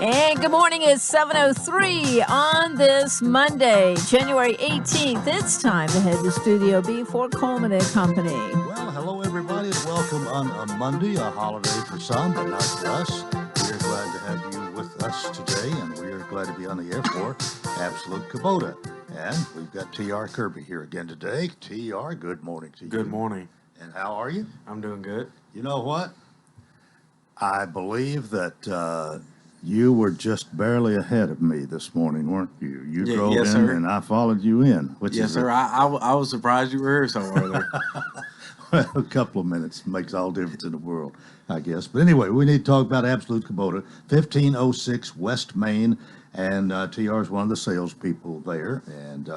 And good morning. It's 7:03 on this Monday, January 18th. It's time to head to Studio B for Coleman and Company. Well, hello, everybody, and welcome on a Monday, a holiday for some, but not for us. We are glad to have you with us today, and we are glad to be on the air for Absolute Kubota. And we've got T.R. Kirby here again today. T.R., good morning to you. Good morning. And how are you? I'm doing good. You know what? I believe that you were just barely ahead of me this morning, weren't you? You drove yes, in, sir. And I followed you in. Yes, sir. I was surprised you were here so early. Well, a couple of minutes makes all the difference in the world, I guess. But anyway, we need to talk about Absolute Kubota, 1506 West Main, and TR is one of the salespeople there. And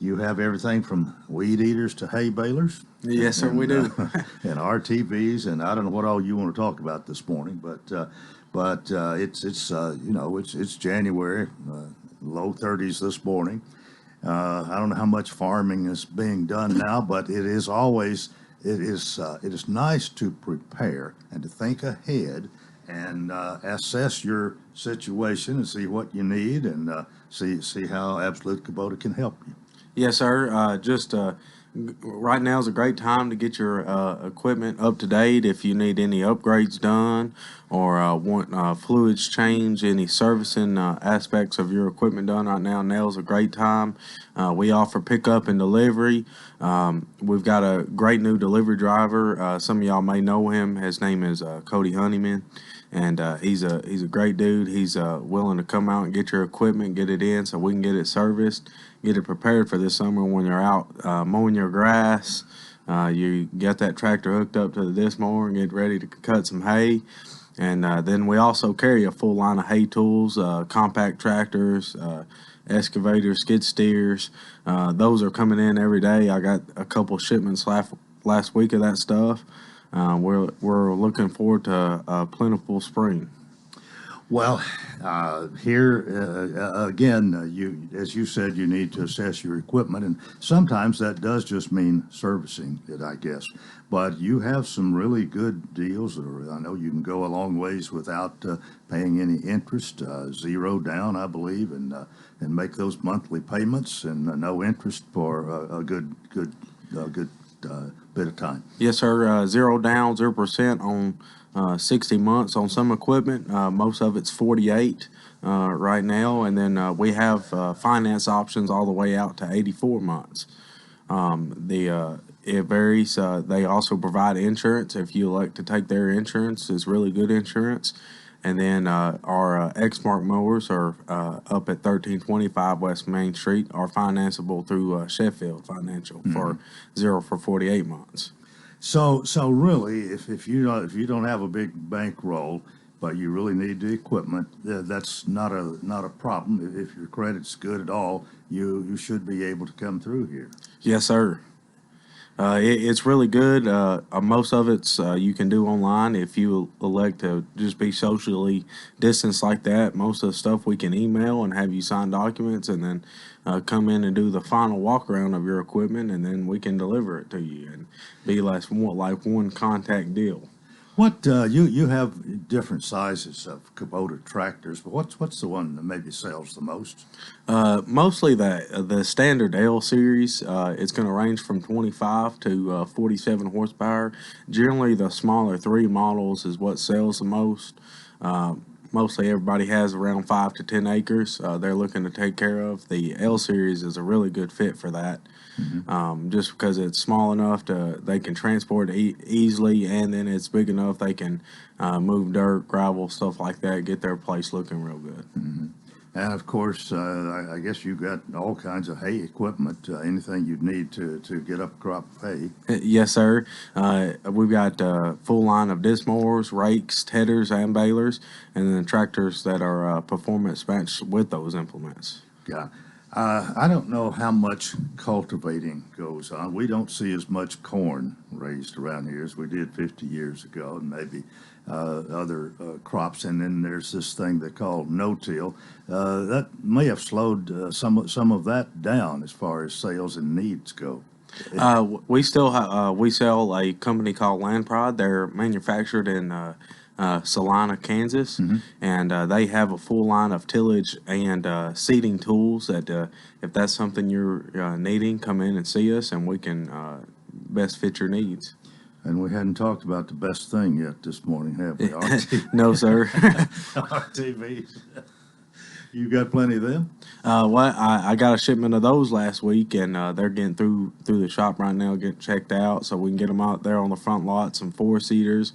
you have everything from weed eaters to hay balers. Yes, sir, we do. And RTVs, and I don't know what all you want to talk about this morning, but it's January, low 30s this morning. I don't know how much farming is being done now, but it is nice to prepare and to think ahead and assess your situation and see what you need and see how Absolute Kubota can help you. Yes, sir. Right now is a great time to get your equipment up to date. If you need any upgrades done or want fluids changed, any servicing aspects of your equipment done right now is a great time. We offer pickup and delivery. We've got a great new delivery driver. Some of y'all may know him. His name is Cody Honeyman. And he's a great dude. He's willing to come out and get your equipment, get it in so we can get it serviced, get it prepared for this summer when you're out mowing your grass. You get that tractor hooked up to the disc mower and get ready to cut some hay. And then we also carry a full line of hay tools, compact tractors, excavators, skid steers. Those are coming in every day. I got a couple shipments last week of that stuff. We're looking forward to a plentiful spring. Well, here again, as you said, you need to assess your equipment, and sometimes that does just mean servicing it, I guess. But you have some really good deals. I know you can go a long ways without paying any interest, zero down, I believe, and make those monthly payments and no interest for a good bit of time. Yes, sir. Zero down, 0% on 60 months on some equipment. Most of it's 48 right now, and then we have finance options all the way out to 84 months. It varies. They also provide insurance if you elect to take their insurance. It's really good insurance. And then our Exmark mowers are up at 1325 West Main Street, are financeable through Sheffield Financial for 48 months. So really, if you don't have a big bankroll, but you really need the equipment, that's not a problem. If your credit's good at all, you should be able to come through here. Yes, sir. It's really good. Most of it's you can do online if you elect to just be socially distanced like that. Most of the stuff we can email and have you sign documents and then come in and do the final walk around of your equipment, and then we can deliver it to you and be like one contact deal. What you have different sizes of Kubota tractors, but what's the one that maybe sells the most? Mostly the standard L series. It's going to range from 25 to 47 horsepower. Generally, the smaller 3 models is what sells the most. Mostly everybody has around 5 to 10 acres they're looking to take care of. The L series is a really good fit for that. Just because it's small enough they can transport it easily, and then it's big enough they can move dirt, gravel, stuff like that, get their place looking real good. And of course, I guess you've got all kinds of hay equipment, anything you'd need to get up a crop of hay. Yes, sir. We've got a full line of disc mowers, rakes, tedders, and balers, and then tractors that are performance matched with those implements. Yeah. I don't know how much cultivating goes on. We don't see as much corn raised around here as we did 50 years ago, and maybe other crops. And then there's this thing they call no-till. That may have slowed some of that down as far as sales and needs go. We still we sell a company called Land Pride. They're manufactured in Salina, Kansas, and they have a full line of tillage and seeding tools that if that's something you're needing, come in and see us, and we can best fit your needs. And we hadn't talked about the best thing yet this morning, have we? No, sir. RTVs. You got plenty of them? Well, I got a shipment of those last week, and they're getting through the shop right now, getting checked out, so we can get them out there on the front lot. Some 4-seaters,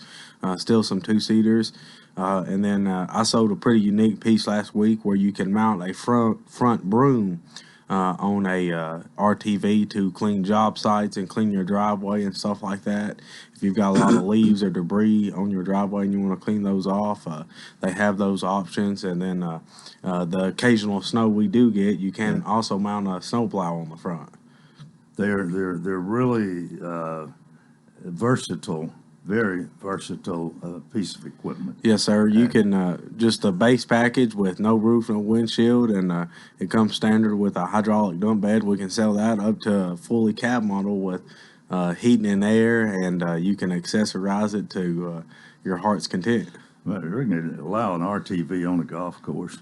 still some 2-seaters, and then I sold a pretty unique piece last week where you can mount a front broom on a RTV to clean job sites and clean your driveway and stuff like that. If you've got a lot of leaves or debris on your driveway and you want to clean those off, they have those options. And then the occasional snow we do get, you can also mount a snowplow on the front. They're really versatile. Very versatile piece of equipment. Yes, sir. You can just a base package with no roof, no windshield, and it comes standard with a hydraulic dump bed. We can sell that up to a fully cab model with heating and air, and you can accessorize it to your heart's content. Well, they're going to allow an RTV on a golf course.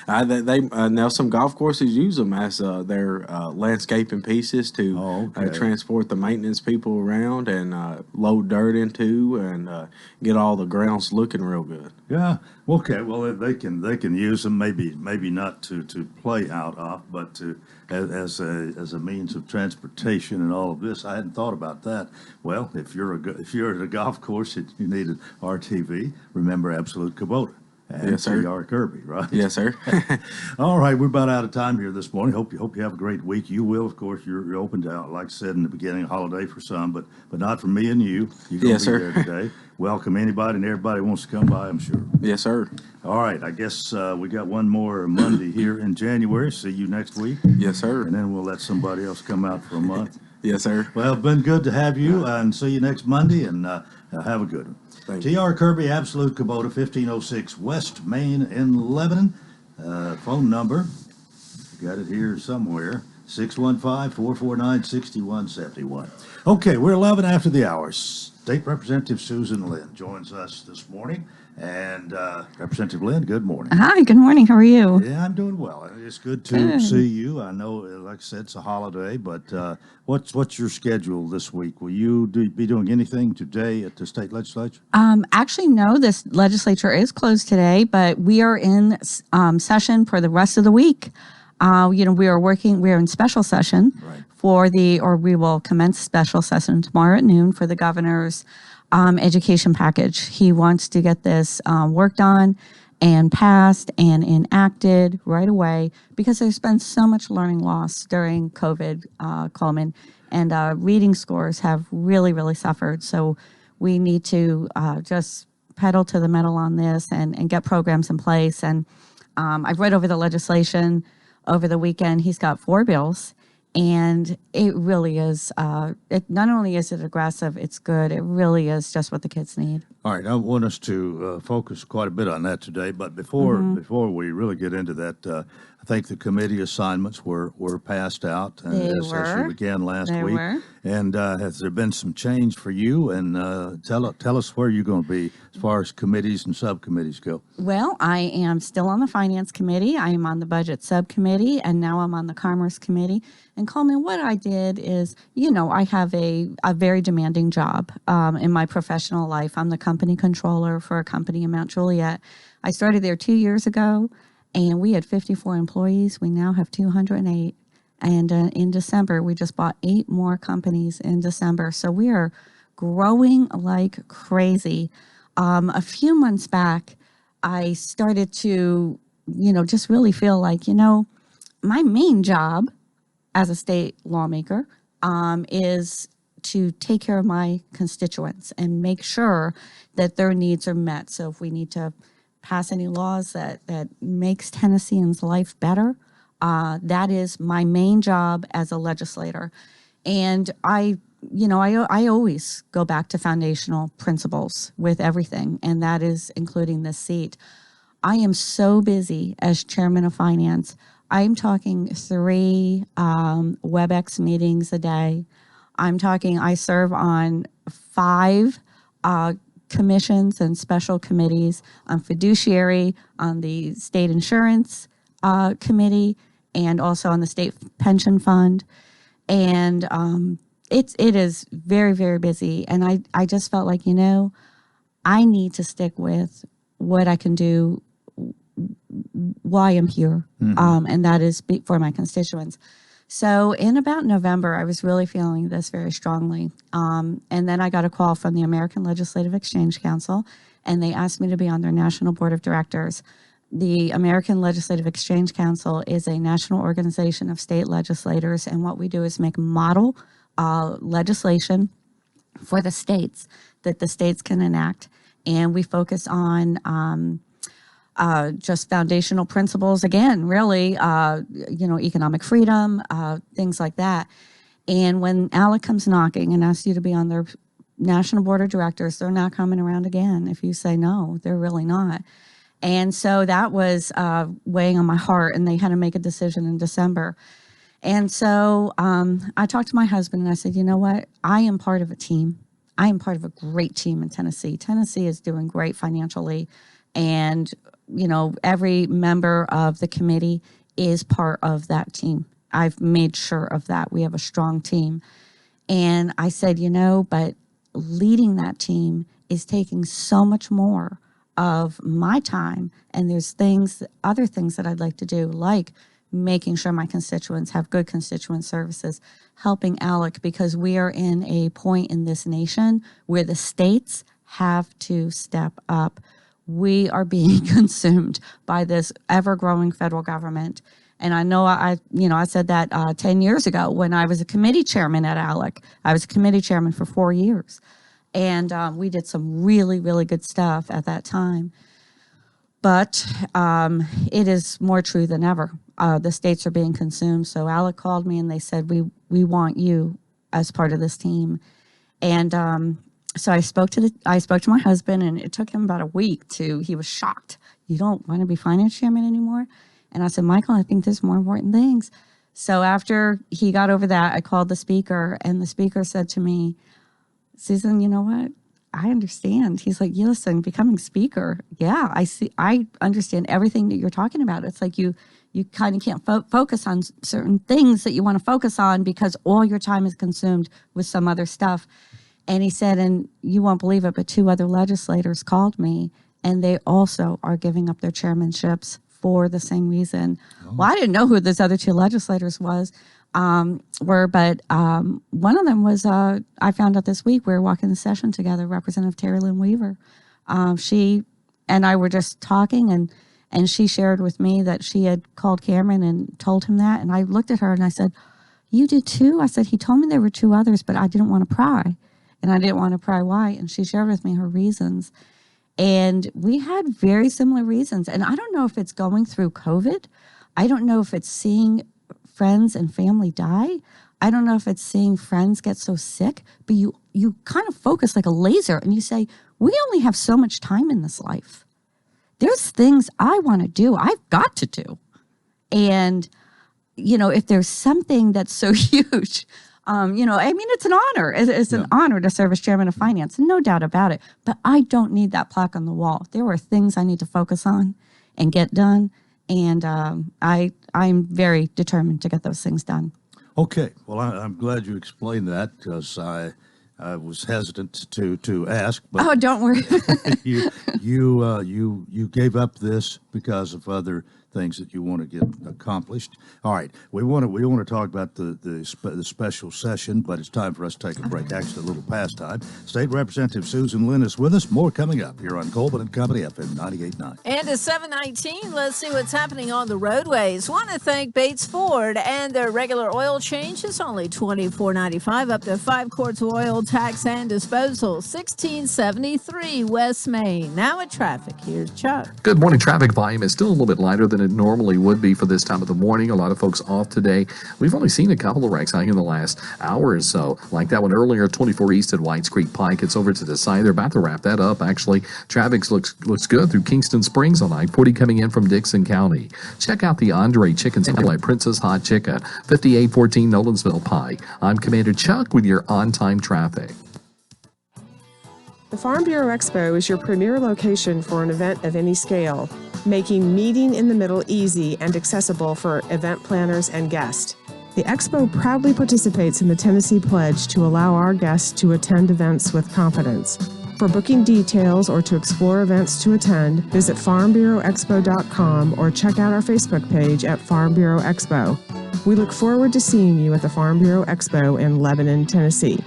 Now some golf courses use them as their landscaping pieces to transport the maintenance people around and load dirt into and get all the grounds looking real good. Yeah. Okay. Well, they can use them maybe not to play out of, but as a means of transportation and all of this. I hadn't thought about that. Well, if you're at a golf course and you need an RTV, remember Absolute Kubota. And yes, sir. T.R. Kirby, right? Yes, sir. All right, we're about out of time here this morning. Hope you have a great week. You will, of course. You're open to, like I said in the beginning, a holiday for some, but not for me and you. You're going to be there today. Welcome anybody and everybody who wants to come by, I'm sure. Yes, sir. All right, I guess we got one more Monday here in January. See you next week. Yes, sir. And then we'll let somebody else come out for a month. Yes, sir. Well, been good to have you, and see you next Monday, and have a good one. T.R. Kirby, Absolute Kubota, 1506 West Main in Lebanon. Phone number, got it here somewhere, 615-449-6171. Okay, we're 11 after the hour. State Representative Susan Lynn joins us this morning. And Representative Lynn, good morning. Hi, good morning. How are you? Yeah, I'm doing well. It's good to see you. I know, like I said, it's a holiday, but what's your schedule this week? Will you be doing anything today at the state legislature? Actually, no, this legislature is closed today, but we are in session for the rest of the week. We are in special session we will commence special session tomorrow at noon for the governor's education package. He wants to get this worked on and passed and enacted right away because there's been so much learning loss during COVID, Coleman, and reading scores have really, really suffered. So we need to just pedal to the metal on this and get programs in place. And I've read over the legislation over the weekend. He's got 4 bills. And it really is, it not only is it aggressive, it's good. It really is just what the kids need. All right, I want us to focus quite a bit on that today. But before we really get into that, I think the committee assignments were passed out as we began last week. And has there been some change for you? And tell us where you're going to be as far as committees and subcommittees go. Well, I am still on the Finance Committee. I am on the Budget Subcommittee, and now I'm on the Commerce Committee. And Coleman, what I did is, I have a very demanding job in my professional life. I'm the company controller for a company in Mount Juliet. I started there 2 years ago, and we had 54 employees. We now have 208. And in December, we just bought 8 more companies in December. So we are growing like crazy. A few months back, I started to, just really feel like, my main job as a state lawmaker is to take care of my constituents and make sure that their needs are met. So if we need to pass any laws that makes Tennesseans' life better, that is my main job as a legislator. And I always go back to foundational principles with everything, and that is including this seat. I am so busy as chairman of finance. I'm talking 3 WebEx meetings a day. I serve on 5 commissions and special committees. I'm fiduciary on the state insurance committee and also on the state pension fund. And it is very, very busy. And I just felt like, I need to stick with what I can do, why I'm here, and that is for my constituents. So in about November, I was really feeling this very strongly. And then I got a call from the American Legislative Exchange Council, and they asked me to be on their national board of directors. The American Legislative Exchange Council is a national organization of state legislators, and what we do is make model legislation for the states that the states can enact. And we focus on just foundational principles, again, really, economic freedom, things like that. And when ALEC comes knocking and asks you to be on their national board of directors, they're not coming around again. If you say no, they're really not. And so that was weighing on my heart, and they had to make a decision in December. And so I talked to my husband, and I said, you know what? I am part of a team. I am part of a great team in Tennessee. Tennessee is doing great financially, and every member of the committee is part of that team. I've made sure of that. We have a strong team. And I said, but leading that team is taking so much more of my time. And there's other things that I'd like to do, like making sure my constituents have good constituent services, helping ALEC, because we are in a point in this nation where the states have to step up. We are being consumed by this ever-growing federal government. And I know I said that 10 years ago when I was a committee chairman at ALEC. I was a committee chairman for 4 years. And we did some really, really good stuff at that time. But it is more true than ever. The states are being consumed. So ALEC called me and they said, we want you as part of this team. And so I spoke to my husband, and it took him about a week he was shocked. You don't want to be finance chairman anymore? And I said, Michael, I think there's more important things. So after he got over that, I called the speaker, and the speaker said to me, Susan, you know what? I understand. He's like, listen, becoming speaker. Yeah, I understand everything that you're talking about. It's like you kind of can't focus on certain things that you want to focus on because all your time is consumed with some other stuff. And he said, and you won't believe it, but 2 other legislators called me, and they also are giving up their chairmanships for the same reason. Oh. Well, I didn't know who those other 2 legislators were, but one of them was, I found out this week, we were walking the session together, Representative Terry Lynn Weaver. She and I were just talking, and she shared with me that she had called Cameron and told him that. And I looked at her and I said, you did too? I said, he told me there were 2 others, but I didn't want to pry. And I didn't want to pry why. And she shared with me her reasons. And we had very similar reasons. And I don't know if it's going through COVID. I don't know if it's seeing friends and family die. I don't know if it's seeing friends get so sick. But you kind of focus like a laser and you say, we only have so much time in this life. There's things I want to do. I've got to do. And, if there's something that's so huge, it's an honor. It's an honor to serve as chairman of finance, no doubt about it. But I don't need that plaque on the wall. There are things I need to focus on and get done. And I'm very determined to get those things done. Okay. Well, I'm glad you explained that because I was hesitant to ask. But oh, don't worry. you gave up this because of other things that you want to get accomplished. All right, we want to talk about the special session, but it's time for us to take a break. Actually, a little past time. State Representative Susan Lynn is with us. More coming up here on Coleman and Company FM 98.9. And it's 7:19. Let's see what's happening on the roadways. Want to thank Bates Ford and their regular oil change is only $24.95 up to 5 quarts of oil, tax and disposal. 1673 West Main. Now at traffic. Here's Chuck. Good morning. Traffic volume is still a little bit lighter than it normally would be for this time of the morning. A lot of folks off today. We've only seen a couple of wrecks in the last hour or so, like that one earlier, 24 East at Whites Creek Pike. It's over to the side. They're about to wrap that up. Actually, traffic looks good through Kingston Springs on I-40 coming in from Dixon County. Check out the Andre Chicken Sandwich at Princess Hot Chicken, 5814 Nolensville Pike. I'm Commander Chuck with your on-time traffic. The Farm Bureau Expo is your premier location for an event of any scale, making meeting in the middle easy and accessible for event planners and guests. The Expo proudly participates in the Tennessee Pledge to allow our guests to attend events with confidence. For booking details or to explore events to attend, visit farmbureauexpo.com or check out our Facebook page at Farm Bureau Expo. We look forward to seeing you at the Farm Bureau Expo in Lebanon, Tennessee.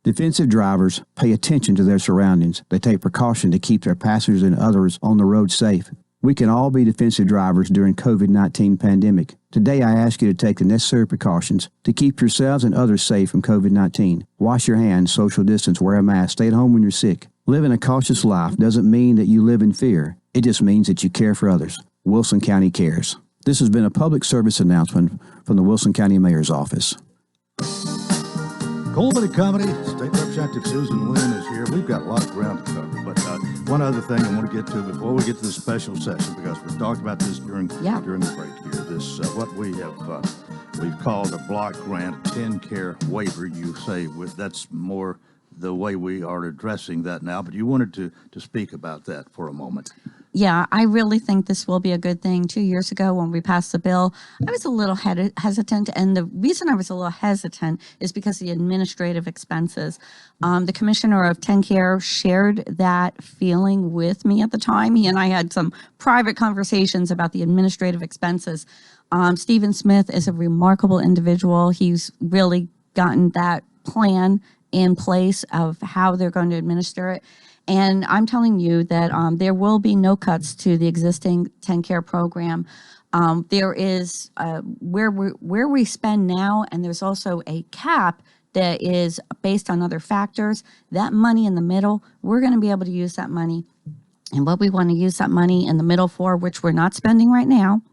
Defensive drivers pay attention to their surroundings. They take precaution to keep their passengers and others on the road safe. We can all be defensive drivers during COVID-19 pandemic. Today, I ask you to take the necessary precautions to keep yourselves and others safe from COVID-19. Wash your hands, social distance, wear a mask, stay at home when you're sick. Living a cautious life doesn't mean that you live in fear. It just means that you care for others. Wilson County cares. This has been a public service announcement from the Wilson County Mayor's Office. Coleman and Company, State Representative Susan Wynn is here. We've got a lot of ground to cover, but one other thing I want to get to before we get to the special session, because we've talked about this during the break here. This what we have we've called a block grant 10 care waiver. You say that's more the way we are addressing that now, but you wanted to speak about that for a moment. Yeah, I really think this will be a good thing. 2 years ago when we passed the bill, I was a little hesitant. And the reason I was a little hesitant is because of the administrative expenses. The commissioner of TennCare shared that feeling with me at the time. He and I had some private conversations about the administrative expenses. Stephen Smith is a remarkable individual. He's really gotten that plan in place of how they're going to administer it. And I'm telling you that there will be no cuts to the existing TennCare program. There is where we spend now, and there's also a cap that is based on other factors. That money in the middle, we're going to be able to use that money. And what we want to use that money in the middle for, which we're not spending right now,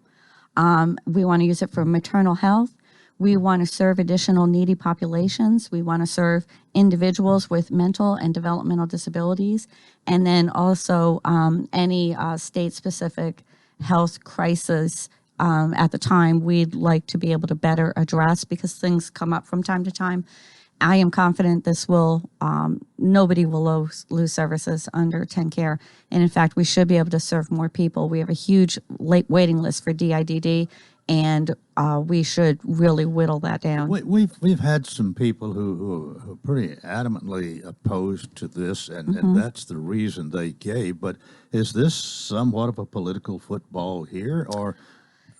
we want to use it for maternal health. We want to serve additional needy populations. We want to serve individuals with mental and developmental disabilities. And then also any state-specific health crisis at the time we'd like to be able to better address, because things come up from time to time. I am confident this will, nobody will lose services under TennCare. And in fact, we should be able to serve more people. We have a huge waiting list for DIDD, and we should really whittle that down. We've had some people who are pretty adamantly opposed to this, and that's the reason they gave. But is this somewhat of a political football here, or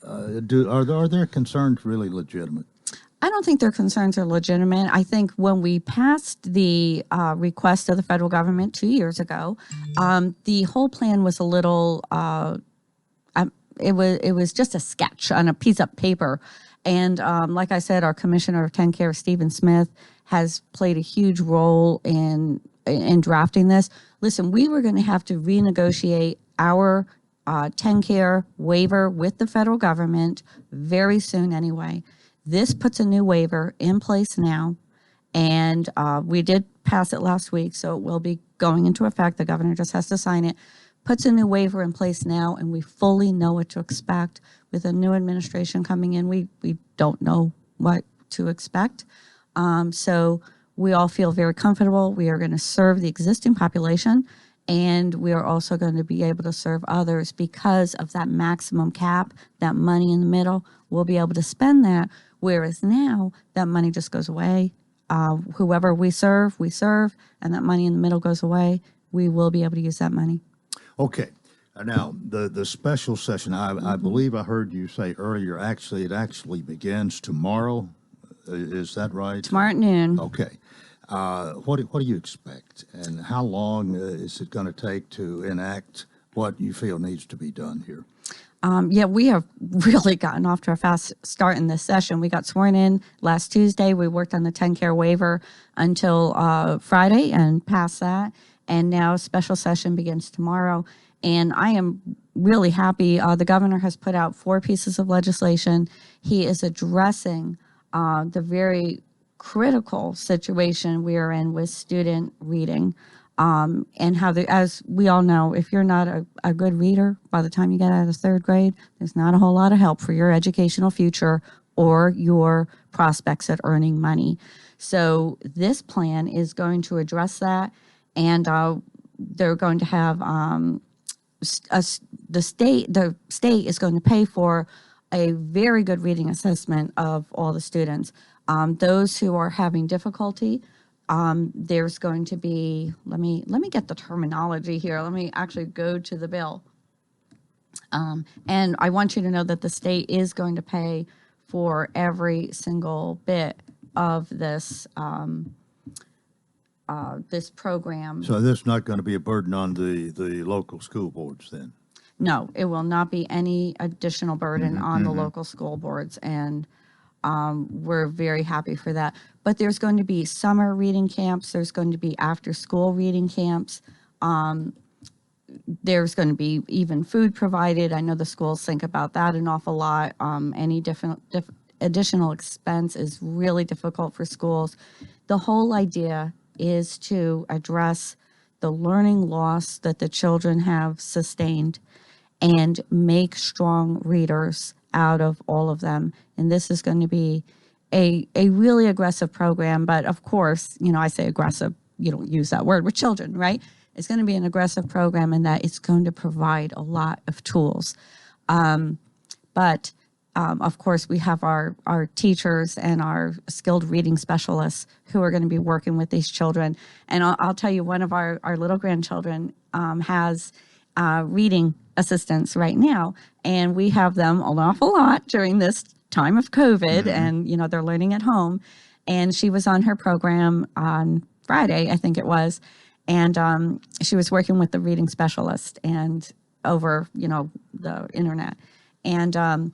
are their concerns really legitimate? I don't think their concerns are legitimate. I think when we passed the request of the federal government 2 years ago, the whole plan was a little. It was just a sketch on a piece of paper. And like I said, our commissioner of TennCare, Stephen Smith, has played a huge role in drafting this. Listen, we were going to have to renegotiate our TennCare waiver with the federal government very soon anyway. This puts a new waiver in place now, and we did pass it last week, so it will be going into effect. The governor just has to sign it. Puts a new waiver in place now, and we fully know what to expect. With a new administration coming in, we don't know what to expect. So we all feel very comfortable. We are going to serve the existing population, and we are also going to be able to serve others because of that maximum cap, that money in the middle. We'll be able to spend that, whereas now that money just goes away. Whoever we serve, and that money in the middle goes away. We will be able to use that money. Okay. Now, the special session, I believe I heard you say earlier, it actually begins tomorrow. Is that right? Tomorrow at noon. Okay. What do you expect, and how long is it going to take to enact what you feel needs to be done here? We have really gotten off to a fast start in this session. We got sworn in last Tuesday. We worked on the TennCare waiver until Friday and passed that. And now special session begins tomorrow. And I am really happy. The governor has put out 4 pieces of legislation. He is addressing the very critical situation we are in with student reading. And how, as we all know, if you're not a good reader by the time you get out of 3rd grade, there's not a whole lot of help for your educational future or your prospects at earning money. So this plan is going to address that, and they're going to have the state is going to pay for a very good reading assessment of all the students. Those who are having difficulty, there's going to be, let me get the terminology here. Let me actually go to the bill. And I want you to know that the state is going to pay for every single bit of this this program. So this is not going to be a burden on the local school boards then? No, it will not be any additional burden on the local school boards, and we're very happy for that. But there's going to be summer reading camps. There's going to be after-school reading camps. There's going to be even food provided. I know the schools think about that an awful lot. Any additional expense is really difficult for schools. The whole idea is to address the learning loss that the children have sustained and make strong readers out of all of them. And this is going to be a really aggressive program. But of course, I say aggressive, you don't use that word with children, right? It's going to be an aggressive program in that it's going to provide a lot of tools. But of course, we have our teachers and our skilled reading specialists who are going to be working with these children. And I'll tell you, one of our little grandchildren has reading assistants right now, and we have them an awful lot during this time of COVID, and they're learning at home. And she was on her program on Friday, I think it was, and she was working with the reading specialist and over the internet, and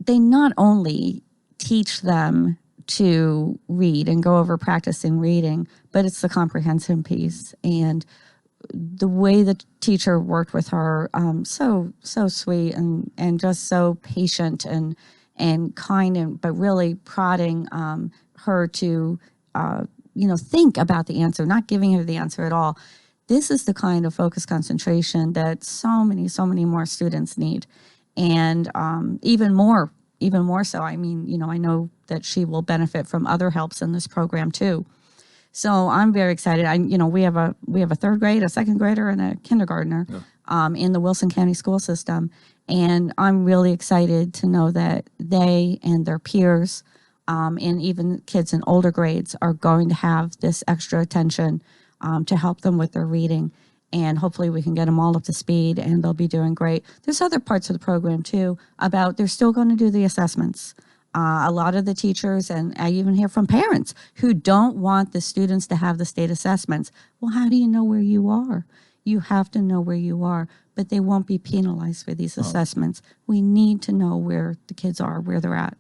they not only teach them to read and go over practicing reading, but it's the comprehension piece. And the way the teacher worked with her, so sweet and just so patient and kind, but really prodding her to think about the answer, not giving her the answer at all. This is the kind of focused concentration that so many more students need. And even more so. I mean, I know that she will benefit from other helps in this program too. So I'm very excited. We have a third grade, a second grader, and a kindergartner in the Wilson County school system, and I'm really excited to know that they and their peers, and even kids in older grades, are going to have this extra attention to help them with their reading. And hopefully we can get them all up to speed, and they'll be doing great. There's other parts of the program, too, about they're still going to do the assessments. A lot of the teachers, and I even hear from parents who don't want the students to have the state assessments. Well, how do you know where you are? You have to know where you are, but they won't be penalized for these assessments. We need to know where the kids are, where they're at.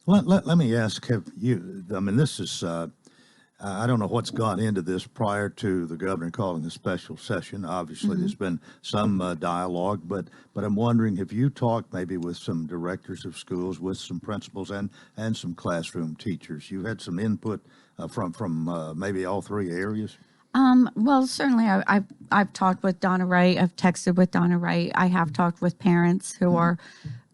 Let me ask, this is... I don't know what's gone into this prior to the governor calling a special session. Obviously, there's been some dialogue, but I'm wondering, have you talked maybe with some directors of schools, with some principals, and some classroom teachers? You had some input from maybe all three areas? Well, certainly I've talked with Donna Wright. I've texted with Donna Wright. I have talked with parents who are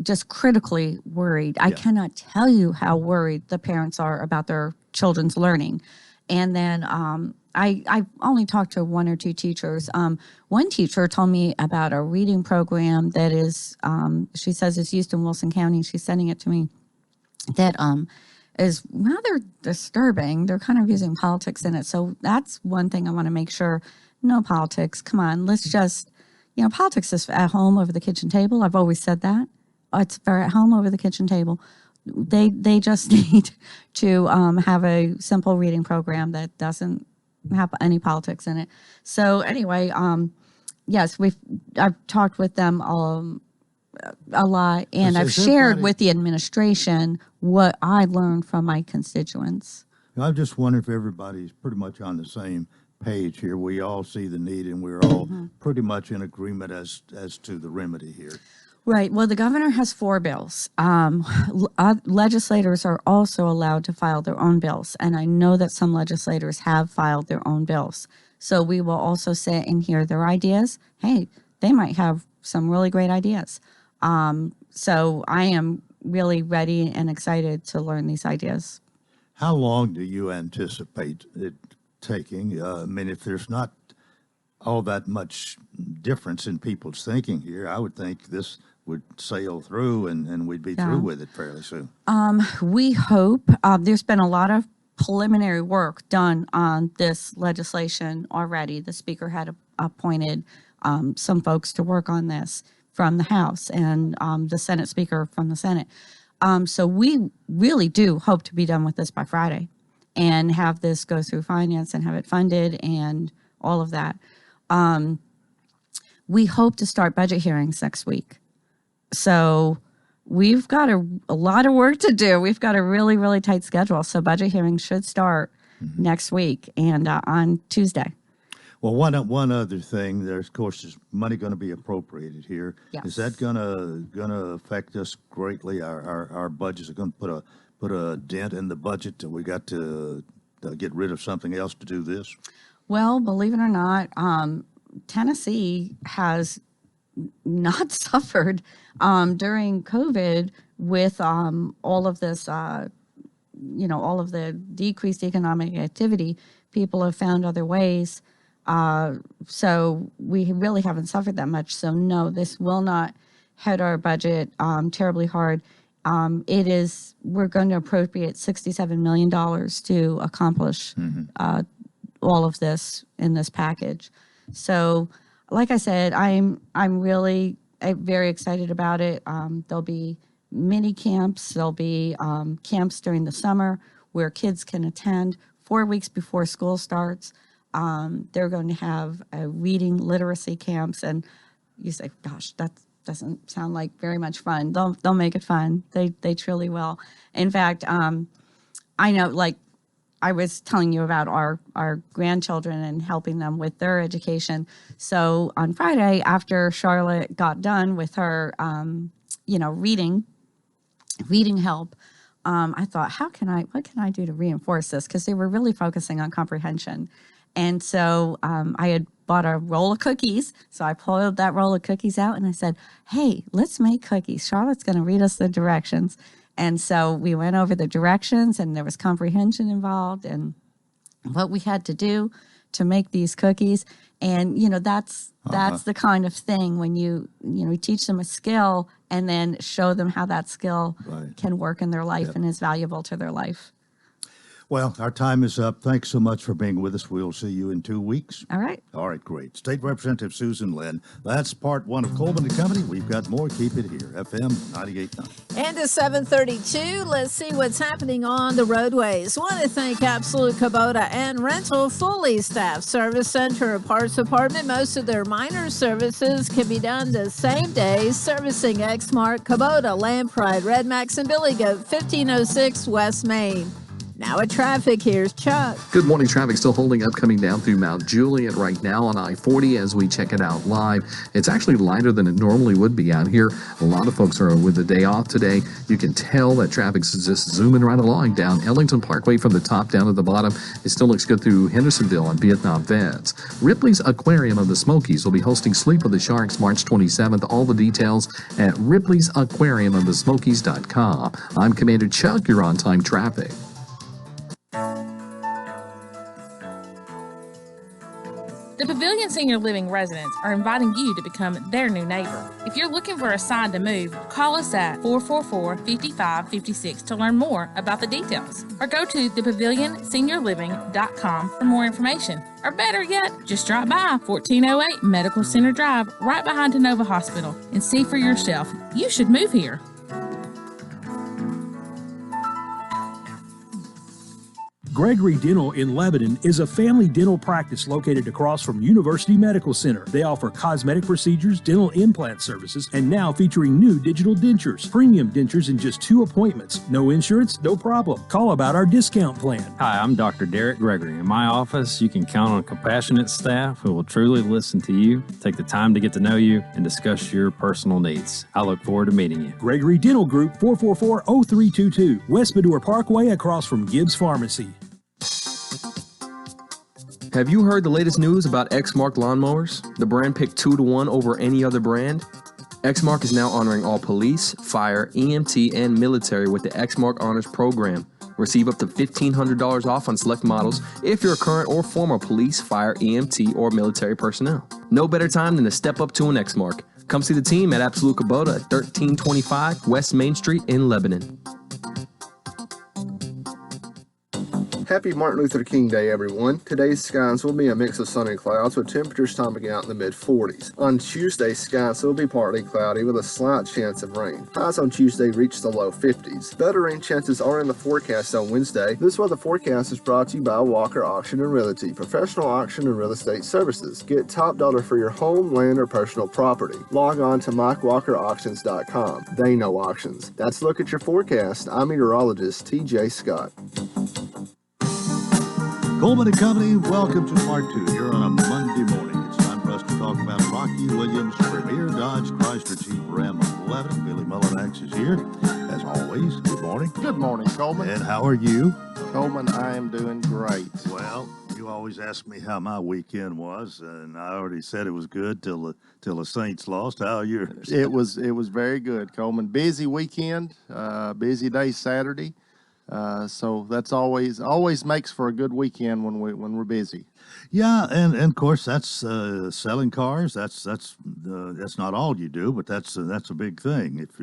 just critically worried. I cannot tell you how worried the parents are about their children's learning. And then I've only talked to one or two teachers. One teacher told me about a reading program that is, she says it's used in Wilson County. She's sending it to me. That is rather disturbing. They're kind of using politics in it. So that's one thing I want to make sure. No politics. Come on, let's just, politics is at home over the kitchen table. I've always said that. It's very at home over the kitchen table. They just need to have a simple reading program that doesn't have any politics in it. So anyway, yes, I've talked with them a lot, and I've shared with the administration what I learned from my constituents. I just wonder if everybody's pretty much on the same page here. We all see the need, and we're all pretty much in agreement as to the remedy here. Right. Well, the governor has 4 bills. Legislators are also allowed to file their own bills, and I know that some legislators have filed their own bills. So we will also sit and hear their ideas. Hey, they might have some really great ideas. So I am really ready and excited to learn these ideas. How long do you anticipate it taking? I mean, if there's not all that much difference in people's thinking here, I would think this would sail through and we'd be through with it fairly soon. We hope. There's been a lot of preliminary work done on this legislation already. The Speaker had appointed some folks to work on this from the House and the Senate Speaker from the Senate. So we really do hope to be done with this by Friday and have this go through finance and have it funded and all of that. We hope to start budget hearings next week. So we've got a lot of work to do. We've got a really, really tight schedule. So budget hearings should start next week and on Tuesday. Well, one other thing, there's, of course, there's money going to be appropriated here. Yes. Is that gonna affect us greatly? Our budgets are going to put a dent in the budget. We got to get rid of something else to do this. Well, believe it or not, Tennessee has not suffered during COVID with all of this, all of the decreased economic activity. People have found other ways. So we really haven't suffered that much. So no, this will not hit our budget terribly hard. We're going to appropriate $67 million to accomplish all of this in this package. So like I said, I'm really very excited about it. There'll be mini camps. There'll be camps during the summer where kids can attend 4 weeks before school starts. They're going to have reading literacy camps, and you say, gosh, that doesn't sound like very much fun. They'll make it fun. They truly will. In fact, I know, like I was telling you about our grandchildren and helping them with their education. So on Friday, after Charlotte got done with her, reading help, I thought, what can I do to reinforce this? Because they were really focusing on comprehension. And so I had bought a roll of cookies. So I pulled that roll of cookies out and I said, hey, let's make cookies. Charlotte's going to read us the directions. And so we went over the directions and there was comprehension involved and what we had to do to make these cookies. And, that's the kind of thing when you teach them a skill and then show them how that skill can work in their life and is valuable to their life. Well, our time is up. Thanks so much for being with us. We'll see you in 2 weeks. All right. All right, great. State Representative Susan Lynn. That's part one of Coleman and Company. We've got more. Keep it here. FM 98.9. And at 7:32, let's see what's happening on the roadways. Want to thank Absolute Kubota and Rental, fully staffed service center, parts department. Most of their minor services can be done the same day. Servicing Exmark, Kubota, Land Pride, Red Max, and Billy Goat, 1506 West Main. Now at traffic, here's Chuck. Good morning. Traffic still holding up coming down through Mount Juliet right now on I-40 as we check it out live. It's actually lighter than it normally would be out here. A lot of folks are with the day off today. You can tell that traffic's just zooming right along down Ellington Parkway from the top down to the bottom. It still looks good through Hendersonville and Vietnam Vets. Ripley's Aquarium of the Smokies will be hosting Sleep with the Sharks March 27th. All the details at ripleysAquariumofthesmokies.com. I'm Commander Chuck. You're on time traffic. The Pavilion Senior Living residents are inviting you to become their new neighbor. If you're looking for a sign to move, call us at 444-5556 to learn more about the details. Or go to thepavilionseniorliving.com for more information. Or better yet, just drop by 1408 Medical Center Drive right behind Tenova Hospital and see for yourself. You should move here. Gregory Dental in Lebanon is a family dental practice located across from University Medical Center. They offer cosmetic procedures, dental implant services, and now featuring new digital dentures. Premium dentures in just 2 appointments. No insurance, no problem. Call about our discount plan. Hi, I'm Dr. Derek Gregory. In my office, you can count on compassionate staff who will truly listen to you, take the time to get to know you, and discuss your personal needs. I look forward to meeting you. Gregory Dental Group, 444-0322, West Medora Parkway across from Gibbs Pharmacy. Have you heard the latest news about Exmark lawnmowers? The brand picked 2-to-1 over any other brand? Exmark is now honoring all police, fire, EMT, and military with the Exmark Honors Program. Receive up to $1,500 off on select models if you're a current or former police, fire, EMT, or military personnel. No better time than to step up to an Exmark. Come see the team at Absolute Kubota at 1325 West Main Street in Lebanon. Happy Martin Luther King Day, everyone. Today's skies will be a mix of sun and clouds with temperatures topping out in the mid-40s. On Tuesday, skies will be partly cloudy with a slight chance of rain. Highs on Tuesday reach the low 50s. Better rain chances are in the forecast on Wednesday. This weather forecast is brought to you by Walker Auction and Realty, professional auction and real estate services. Get top dollar for your home, land, or personal property. Log on to MikeWalkerAuctions.com. They know auctions. That's a look at your forecast. I'm meteorologist TJ Scott. Coleman and Company, welcome to part 2 here on a Monday morning. It's time for us to talk about Rocky Williams Premier Dodge Chrysler Jeep Ram 11. Billy Mullinax is here, as always. Good morning. Good morning, Coleman. And how are you? Coleman, I am doing great. Well, you always ask me how my weekend was, and I already said it was good till the Saints lost. How are yours? It was very good, Coleman. Busy weekend, busy day Saturday. So that's always makes for a good weekend when we're busy. Yeah, and of course that's selling cars. That's not all you do, but that's a big thing. If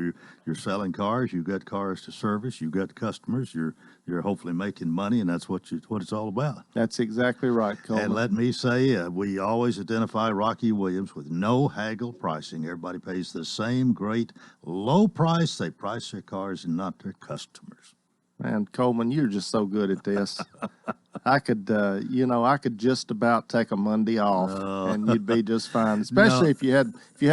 you're selling cars, you've got cars to service, you've got customers, you're hopefully making money, and that's what it's all about. That's exactly right, Coleman. And let me say, we always identify Rocky Williams with no haggle pricing. Everybody pays the same great low price. They price their cars and not their customers. Man, Coleman, you're just so good at this. I could just about take a Monday off, and you'd be just fine. Especially if you had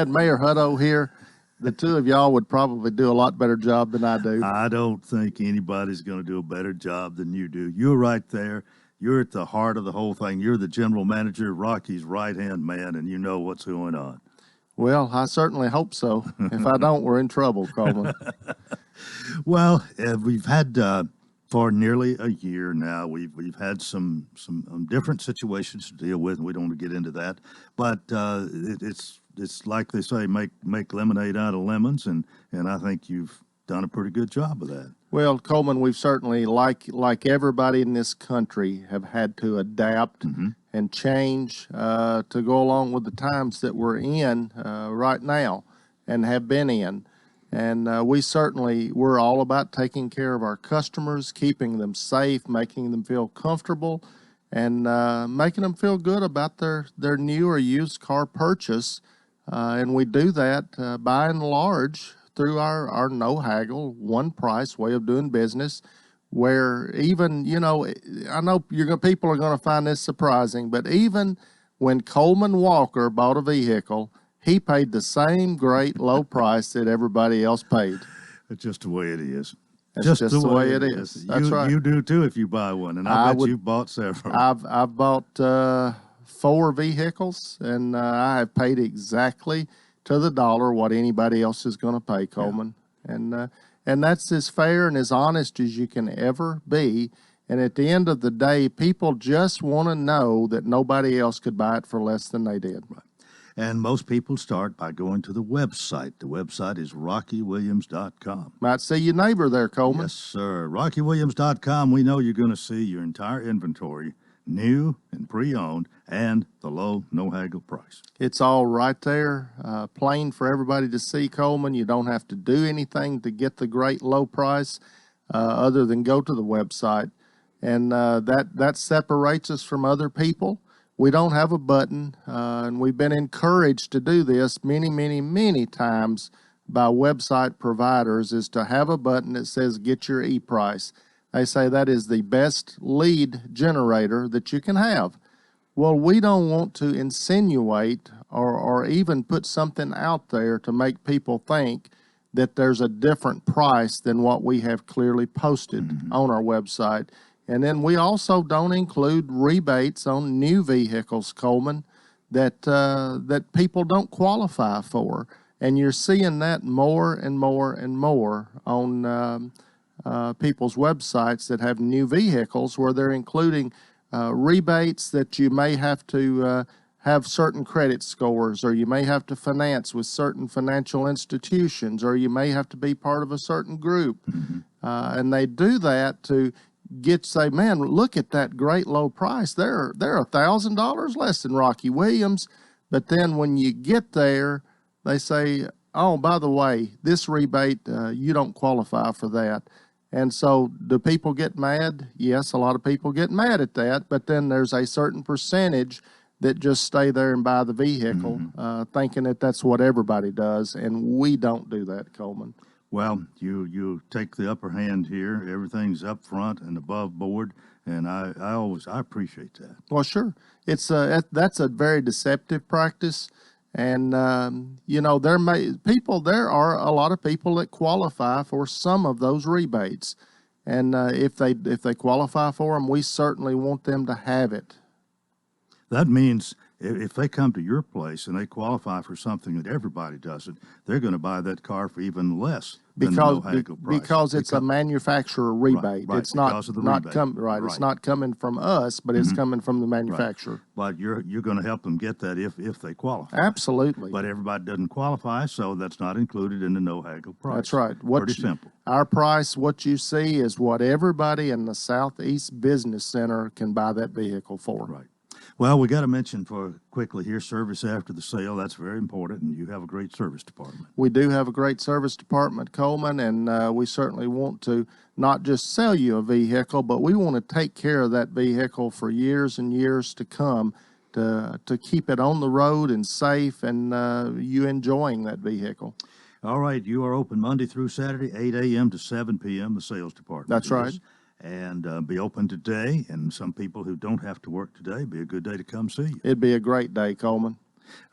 Mayor Hutto here, the two of y'all would probably do a lot better job than I do. I don't think anybody's going to do a better job than you do. You're right there. You're at the heart of the whole thing. You're the general manager, Rocky's right-hand man, and you know what's going on. Well, I certainly hope so. If I don't, we're in trouble, Coleman. Well, we've had for nearly a year now. We've had some different situations to deal with, and we don't want to get into that. But it's like they say, make lemonade out of lemons, and I think you've done a pretty good job of that. Well, Coleman, we've certainly, like everybody in this country, have had to adapt and change to go along with the times that we're in right now and have been in. And we're all about taking care of our customers, keeping them safe, making them feel comfortable, and making them feel good about their new or used car purchase. And we do that by and large through our no haggle, one price way of doing business, where even, I know people are going to find this surprising, but even when Coleman Walker bought a vehicle, he paid the same great low price that everybody else paid. It's just the way it is. That's just the way it is. That's right. You do too if you buy one, and I bet you've bought several. I've bought 4 vehicles, and I have paid exactly to the dollar what anybody else is going to pay, Coleman. Yeah. And that's as fair and as honest as you can ever be. And at the end of the day, people just want to know that nobody else could buy it for less than they did. Right. And most people start by going to the website. The website is RockyWilliams.com. Might see your neighbor there, Coleman. Yes, sir. RockyWilliams.com. We know you're going to see your entire inventory, new and pre-owned, and the low, no haggle price. It's all right there, plain for everybody to see, Coleman. You don't have to do anything to get the great low price other than go to the website. And that separates us from other people. We don't have a button, and we've been encouraged to do this many, many, many times by website providers, is to have a button that says get your e-price. They say that is the best lead generator that you can have. Well, we don't want to insinuate or even put something out there to make people think that there's a different price than what we have clearly posted on our website. And then we also don't include rebates on new vehicles, Coleman, that people don't qualify for. And you're seeing that more and more and more on people's websites that have new vehicles, where they're including rebates that you may have to have certain credit scores, or you may have to finance with certain financial institutions, or you may have to be part of a certain group. And they do that to say, man, look at that great low price. They're $1,000 less than Rocky Williams. But then when you get there, they say, oh, by the way, this rebate, you don't qualify for that. And so do people get mad? Yes, a lot of people get mad at that. But then there's a certain percentage that just stay there and buy the vehicle, thinking that that's what everybody does. And we don't do that, Coleman. Well, you take the upper hand here. Everything's up front and above board, and I appreciate that. Well, sure. It's that's a very deceptive practice, and there are a lot of people that qualify for some of those rebates, and if they qualify for them, we certainly want them to have it. That means if they come to your place and they qualify for something that everybody doesn't, they're going to buy that car for even less than the no-haggle price. Because it's a manufacturer rebate. Right, it's not rebate. It's not coming from us, but it's coming from the manufacturer. But you're going to help them get that if they qualify. Absolutely. But everybody doesn't qualify, so that's not included in the no-haggle price. That's right. Pretty simple. Our price, what you see, is what everybody in the Southeast Business Center can buy that vehicle for. Right. Well, we got to mention quickly here, service after the sale. That's very important, and you have a great service department. We do have a great service department, Coleman, and we certainly want to not just sell you a vehicle, but we want to take care of that vehicle for years and years to come to keep it on the road and safe and you enjoying that vehicle. All right, you are open Monday through Saturday, 8 a.m. to 7 p.m., the sales department. That's right. And be open today, and some people who don't have to work today, be a good day to come see you. It'd be a great day, Coleman.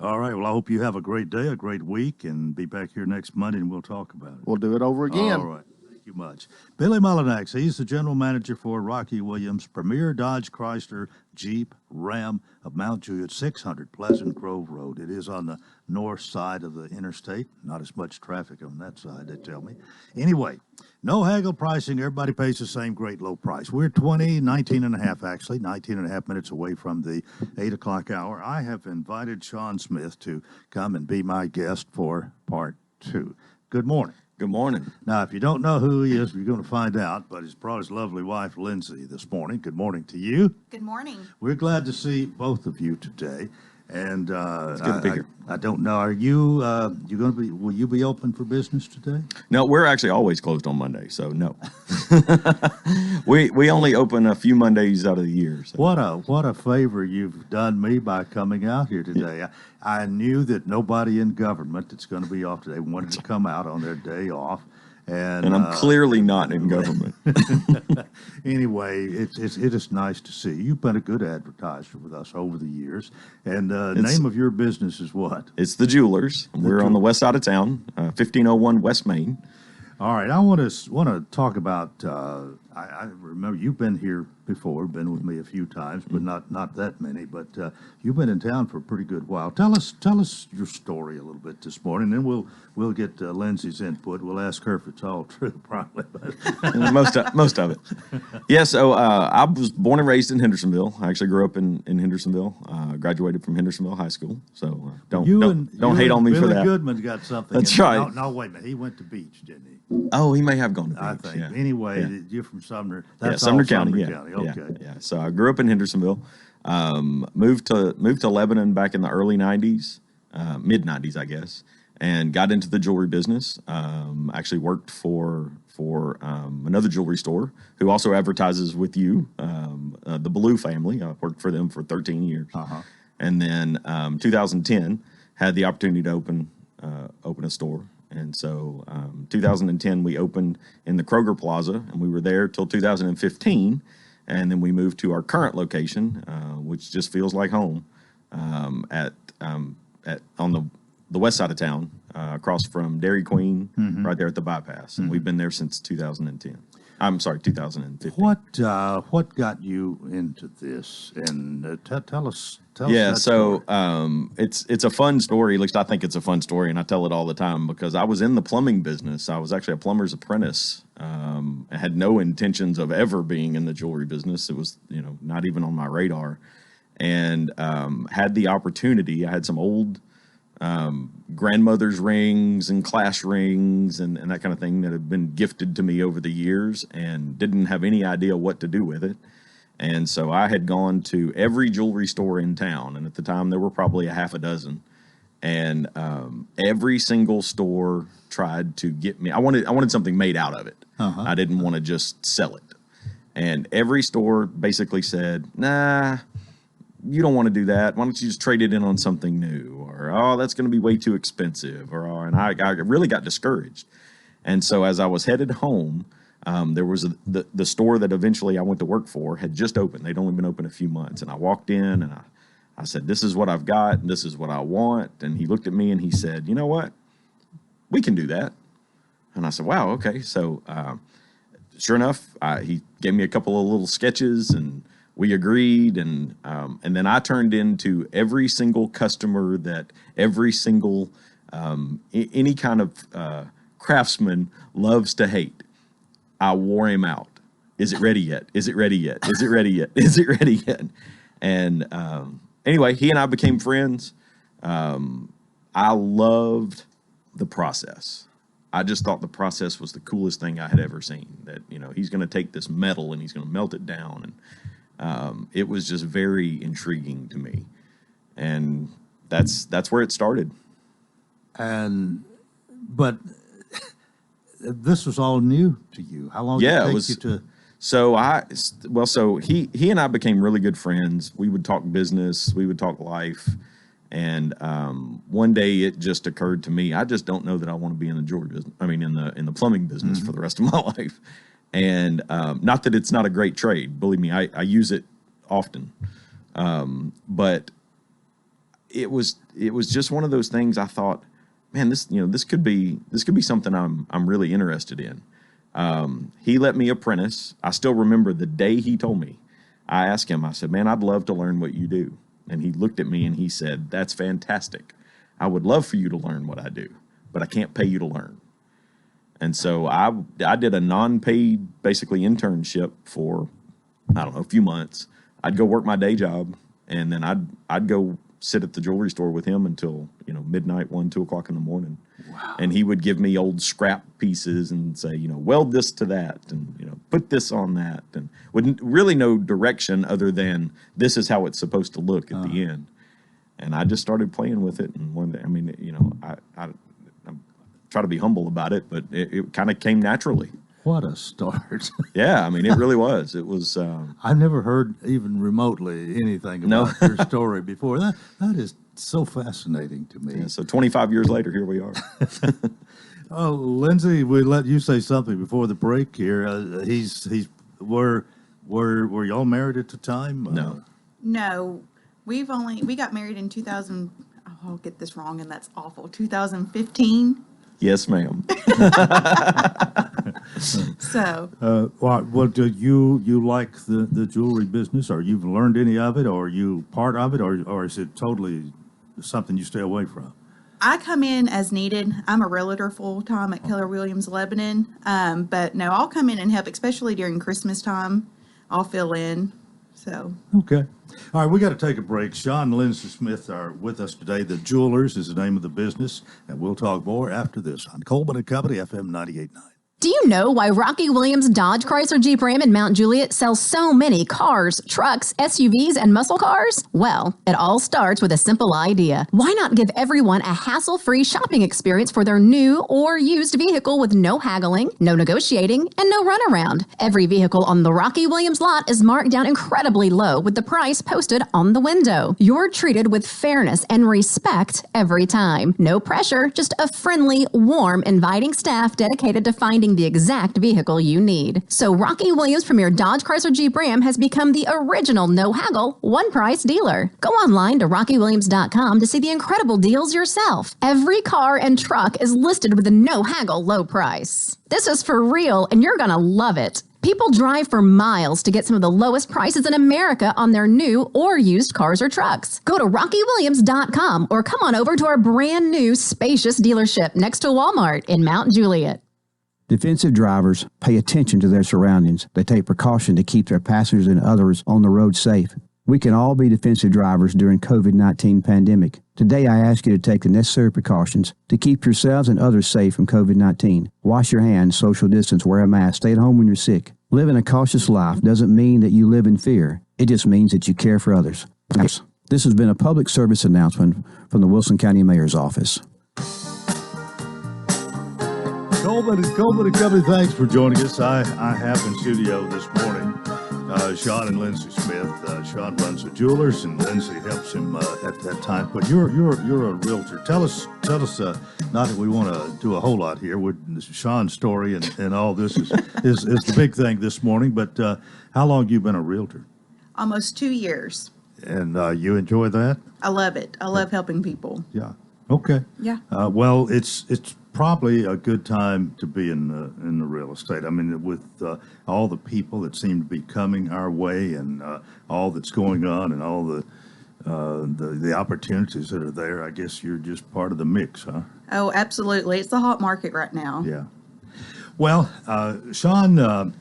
All right, well, I hope you have a great day, a great week, and be back here next Monday, and we'll talk about it. We'll do it over again. All right, thank you much. Billy Mullinax, he's the general manager for Rocky Williams, Premier Dodge Chrysler Jeep Ram of Mount Juliet, 600 Pleasant Grove Road. It is on the north side of the interstate. Not as much traffic on that side, they tell me. Anyway, no haggle pricing. Everybody pays the same great low price. We're 19 and a half minutes away from the 8 o'clock hour. I have invited Sean Smith to come and be my guest for part 2. Good morning. Good morning. Now, if you don't know who he is, you're going to find out, but he's brought his lovely wife, Lindsay, this morning. Good morning to you. Good morning. We're glad to see both of you today. And it's good to be here. I don't know. Are you will you be open for business today? No, we're actually always closed on Monday, so no. we only open a few Mondays out of the year. So. What a favor you've done me by coming out here today. Yeah. I knew that nobody in government that's going to be off today wanted to come out on their day off. And I'm clearly not in government. Anyway, it is nice to see you. You've been a good advertiser with us over the years. And the name of your business is what? It's the Jewelers. We're on the west side of town, 1501 West Main. All right, I want to talk about. I remember you've been here before, been with me a few times, but not that many. But you've been in town for a pretty good while. Tell us your story a little bit this morning, then we'll get Lindsay's input. We'll ask her if it's all true, probably. most of it. Yeah. So I was born and raised in Hendersonville. I actually grew up in Hendersonville. Graduated from Hendersonville High School. So don't hate on me Billy for that. Goodman's got something. That's right. No, wait a minute. He went to Beach, didn't he? Oh, he may have gone to Beach. I think. Yeah. Anyway, yeah. You're from Sumner. That's Sumner County. Okay. Yeah. So I grew up in Hendersonville. Moved to Lebanon back in the early '90s, mid '90s, I guess, and got into the jewelry business. Actually worked for another jewelry store who also advertises with you, the Blue family. I worked for them for 13 years, and then 2010 had the opportunity to open a store. And so 2010, we opened in the Kroger Plaza, and we were there till 2015. And then we moved to our current location, which just feels like home, on the west side of town, across from Dairy Queen, right there at the bypass. And we've been there since 2010. I'm sorry, 2015. What got you into this? And tell us. Yeah, so it's a fun story. At least I think it's a fun story, and I tell it all the time because I was in the plumbing business. I was actually a plumber's apprentice. I had no intentions of ever being in the jewelry business. It was not even on my radar, and had the opportunity. I had some old grandmother's rings and class rings and that kind of thing that have been gifted to me over the years, and didn't have any idea what to do with it. And so I had gone to every jewelry store in town, and at the time there were probably a half a dozen. And every single store tried to get me. I wanted something made out of it. I didn't want to just sell it. And every store basically said, "Nah, you don't want to do that. Why don't you just trade it in on something new?" Or, "Oh, that's going to be way too expensive." And I really got discouraged. And so as I was headed home, there was the store that eventually I went to work for had just opened. They'd only been open a few months. And I walked in and I said, "This is what I've got, and this is what I want." And he looked at me and he said, "You know what? We can do that." And I said, "Wow, okay." So sure enough, he gave me a couple of little sketches, and we agreed. And then I turned into every single customer that every single any kind of craftsman loves to hate. I wore him out. Is it ready yet? Is it ready yet? Is it ready yet? Is it ready yet? And anyway, he and I became friends. I loved the process. I just thought the process was the coolest thing I had ever seen. That, he's going to take this metal and he's going to melt it down. And it was just very intriguing to me. And that's where it started. But this was all new to you. How long did it take you to... So he and I became really good friends. We would talk business, we would talk life, and one day it just occurred to me, I just don't know that I want to be in the jewelry business. I mean, in the plumbing business for the rest of my life. And not that it's not a great trade. Believe me, I use it often. But it was just one of those things. I thought, man, this could be something I'm really interested in. He let me apprentice. I still remember the day he told me. I asked him, I said, "Man, I'd love to learn what you do." And he looked at me and he said, "That's fantastic. I would love for you to learn what I do, but I can't pay you to learn." And so I did a non-paid, basically, internship for, I don't know, a few months. I'd go work my day job, and then I'd go sit at the jewelry store with him until, midnight, 1, 2 o'clock in the morning. Wow. And he would give me old scrap pieces and say, weld this to that, and, put this on that, and with really no direction other than this is how it's supposed to look at the end. And I just started playing with it. And one day, I try to be humble about it, but it kind of came naturally. What a start. Yeah, it really was. It was. I've never heard even remotely anything about your story before. That is so fascinating to me. Yeah, so 25 years later, here we are. Oh, Lindsay, we let you say something before the break here. Were y'all married at the time? No. No, we got married in 2000. Oh, I'll get this wrong, and that's awful. 2015. Yes, ma'am. So. What do you like the jewelry business, or you've learned any of it, or are you part of it, or is it totally something you stay away from? I come in as needed. I'm a realtor full-time at Keller Williams Lebanon. But no, I'll come in and help, especially during Christmas time. I'll fill in. So. Okay. All right, we got to take a break. Sean and Lindsay Smith are with us today. The Jewelers is the name of the business, and we'll talk more after this on Coleman and Company, FM 98.9. Do you know why Rocky Williams Dodge Chrysler Jeep Ram in Mount Juliet sells so many cars, trucks, SUVs, and muscle cars? Well, it all starts with a simple idea. Why not give everyone a hassle-free shopping experience for their new or used vehicle with no haggling, no negotiating, and no runaround? Every vehicle on the Rocky Williams lot is marked down incredibly low with the price posted on the window. You're treated with fairness and respect every time. No pressure, just a friendly, warm, inviting staff dedicated to finding the exact vehicle you need. So Rocky Williams Premier Dodge Chrysler Jeep Ram has become the original no-haggle, one-price dealer. Go online to rockywilliams.com to see the incredible deals yourself. Every car and truck is listed with a no-haggle low price. This is for real, and you're gonna love it. People drive for miles to get some of the lowest prices in America on their new or used cars or trucks. Go to rockywilliams.com or come on over to our brand new spacious dealership next to Walmart in Mount Juliet. Defensive drivers pay attention to their surroundings. They take precaution to keep their passengers and others on the road safe. We can all be defensive drivers during COVID-19 pandemic. Today, I ask you to take the necessary precautions to keep yourselves and others safe from COVID-19. Wash your hands, social distance, wear a mask, stay at home when you're sick. Living a cautious life doesn't mean that you live in fear. It just means that you care for others. This has been a public service announcement from the Wilson County Mayor's Office. Coleman and Company, thanks for joining us. I have in studio this morning Sean and Lindsay Smith. Sean runs the jewelers, and Lindsay helps him at that time. But you're a realtor. Tell us. Not that we want to do a whole lot here. Sean's story and all this is the big thing this morning. But how long have you been a realtor? Almost 2 years. And you enjoy that? I love it. I love helping people. Yeah. Okay. Yeah. Well, it's probably a good time to be in the real estate. I mean, with all the people that seem to be coming our way, and all that's going on, and all the opportunities that are there, I guess you're just part of the mix, huh? Oh, absolutely. It's the hot market right now. Yeah. Well, Sean,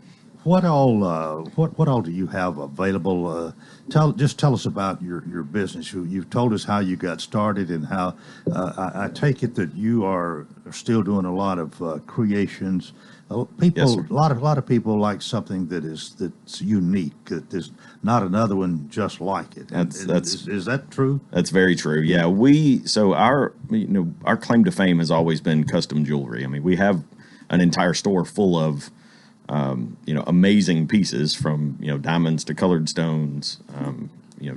what all do you have available? Tell us about your business. You've told us how you got started, and how I take it that you are still doing a lot of creations. People, Yes, sir. a lot of people like something that's unique. That there's not another one just like it. Is that true? That's very true. Yeah, our claim to fame has always been custom jewelry. I mean, we have an entire store full of amazing pieces, from diamonds to colored stones,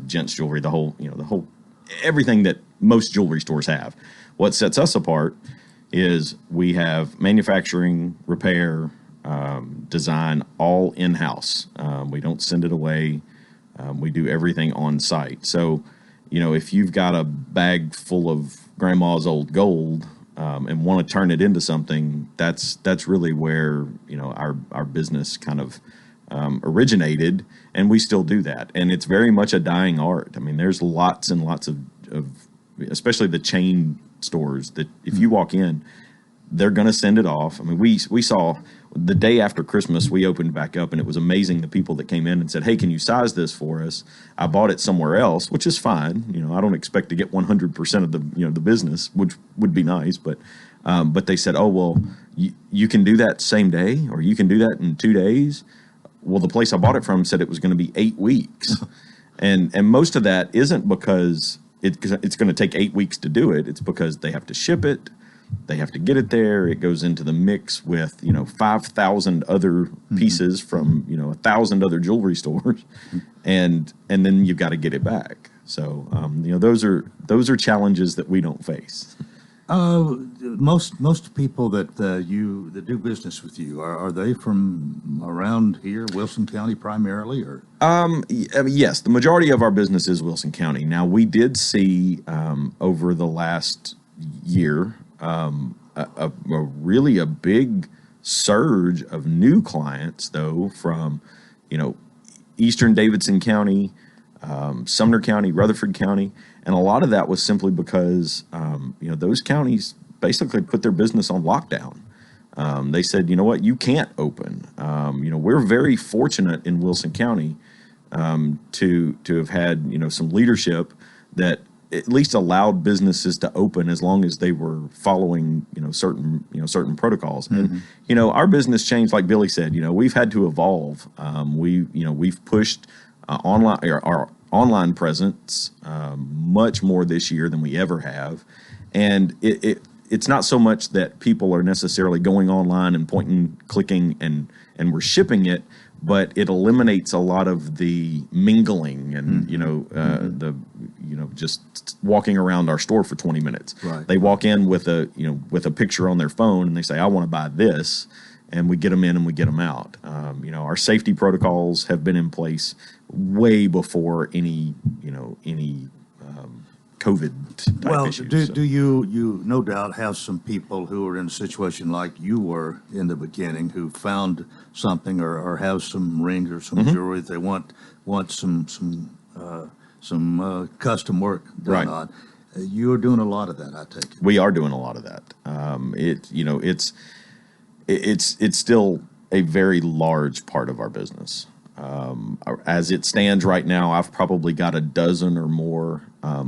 gents jewelry, the whole everything that most jewelry stores have. What sets us apart is we have manufacturing, repair, design, all in-house. We don't send it away. We do everything on site. So, if you've got a bag full of grandma's old gold, and want to turn it into something, that's really where our business kind of originated, and we still do that. And it's very much a dying art. I mean, there's lots and lots of especially the chain stores, that if you walk in, they're going to send it off. I mean, we saw the day after Christmas, we opened back up, and it was amazing, the people that came in and said, "Hey, can you size this for us? I bought it somewhere else," which is fine. I don't expect to get 100% of the business, which would be nice, but they said, "Oh, well, you can do that same day, or you can do that in 2 days." Well, the place I bought it from said it was going to be 8 weeks, and most of that isn't because it's going to take 8 weeks to do it. It's because they have to ship it. They have to get it there. It goes into the mix with 5,000 other pieces from 1,000 other jewelry stores, and then you've got to get it back. So those are challenges that we don't face. Most people that do business with you, are they from around here, Wilson County primarily, or? Yes, the majority of our business is Wilson County. Now, we did see over the last year a really big surge of new clients, though, from Eastern Davidson County, Sumner County, Rutherford County, and a lot of that was simply because those counties basically put their business on lockdown. They said, "You know what, you can't open." We're very fortunate in Wilson County to have had some leadership that at least allowed businesses to open as long as they were following certain protocols. And our business changed, like Billy said. We've had to evolve. We've pushed our online presence much more this year than we ever have, and it's not so much that people are necessarily going online and pointing, clicking, and we're shipping it, but it eliminates a lot of the mingling and just walking around our store for 20 minutes. Right. They walk in with a picture on their phone, and they say, "I want to buy this," and we get them in and we get them out. Our safety protocols have been in place way before any COVID type issues. Do you no doubt have some people who are in a situation like you were in the beginning, who found something or have some rings or some jewelry they want some custom work done on. You're doing a lot of that, I take it. We are doing a lot of that. It's still a very large part of our business. As it stands right now, I've probably got a dozen or more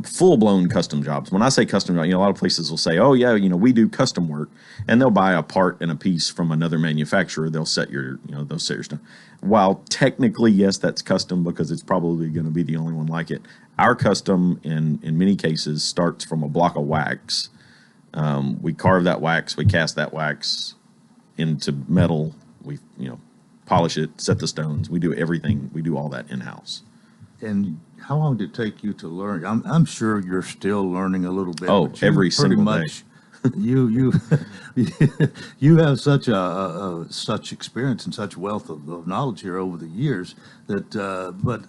full-blown custom jobs. When I say custom job, a lot of places will say, "Oh yeah, we do custom work," and they'll buy a part and a piece from another manufacturer. They'll set your stuff. While technically, yes, that's custom because it's probably going to be the only one like it. Our custom, in many cases, starts from a block of wax. We carve that wax, we cast that wax into metal. We polish it, set the stones. We do everything. We do all that in-house. And how long did it take you to learn? I'm sure you're still learning a little bit. Oh, but you every pretty single much, day. You have such experience and such wealth of knowledge here over the years that, but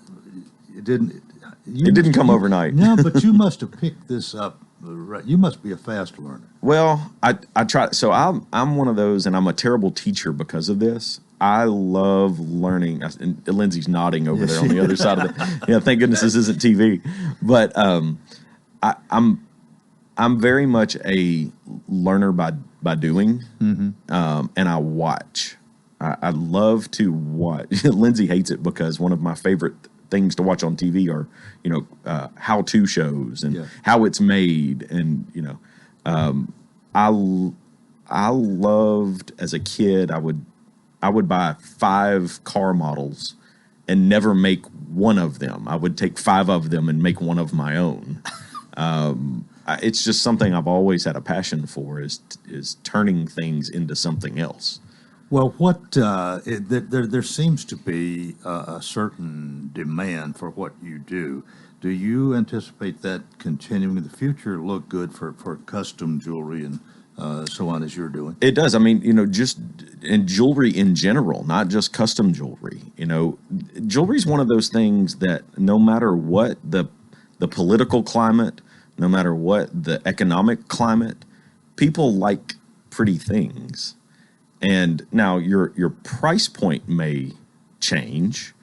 it didn't. It didn't come overnight. No, but you must have picked this up. Right. You must be a fast learner. Well, I try. So I'm one of those, and I'm a terrible teacher because of this. I love learning. And Lindsay's nodding over there on the other side of the. Yeah, thank goodness this isn't TV. But I'm very much a learner by doing, and I watch. I love to watch. Lindsay hates it because one of my favorite things to watch on TV are how-to shows and how it's made, and I loved as a kid. I would buy 5 car models and never make one of them. I would take 5 of them and make one of my own. It's just something I've always had a passion for, is turning things into something else. Well, there seems to be a certain demand for what you do. Do you anticipate that continuing in the future? Look good for custom jewelry and so on as you're doing? It does. I mean, just in jewelry in general, not just custom jewelry. Jewelry is one of those things that no matter what the political climate, no matter what the economic climate, people like pretty things. And now your price point may change,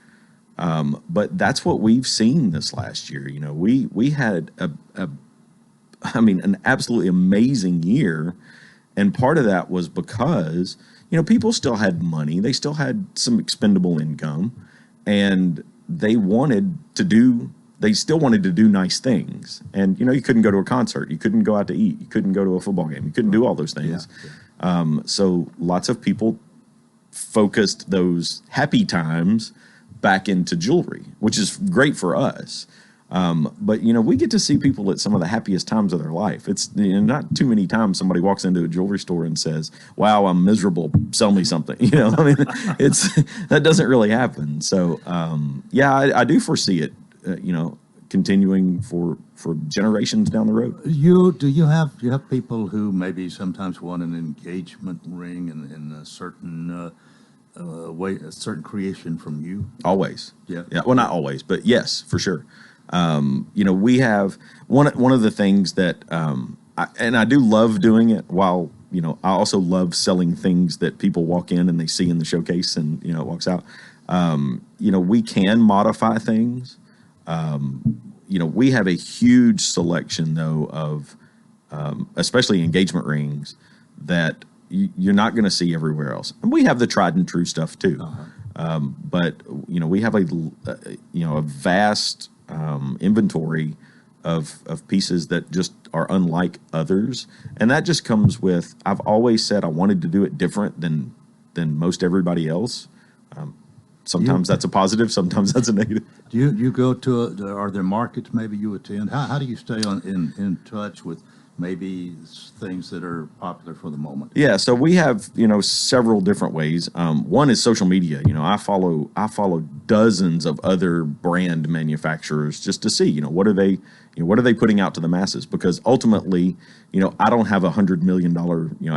but that's what we've seen this last year. We had an absolutely amazing year, and part of that was because people still had money, they still had some expendable income, and they still wanted to do nice things. And you couldn't go to a concert, you couldn't go out to eat, you couldn't go to a football game, you couldn't do all those things. So lots of people focused those happy times back into jewelry, which is great for us. But we get to see people at some of the happiest times of their life. It's not too many times somebody walks into a jewelry store and says, "Wow, I'm miserable. Sell me something." That doesn't really happen. So I do foresee it. Continuing for generations down the road. Do you have people who maybe sometimes want an engagement ring in a certain way, a certain creation from you? Always. Yeah. Well, not always, but yes, for sure. We have one of the things that I do love doing it. While I also love selling things that people walk in and they see in the showcase and it walks out. We can modify things. We have a huge selection, though, of especially engagement rings that you're not going to see everywhere else. And we have the tried and true stuff too. But we have a vast inventory of pieces that just are unlike others, and that just comes with. I've always said I wanted to do it different than most everybody else. Sometimes that's a positive, sometimes that's a negative. Do you go to? Are there markets maybe you attend? How do you stay in touch with maybe things that are popular for the moment? Yeah, so we have several different ways. One is social media. I follow dozens of other brand manufacturers just to see what are they putting out to the masses, because ultimately I don't have $100 million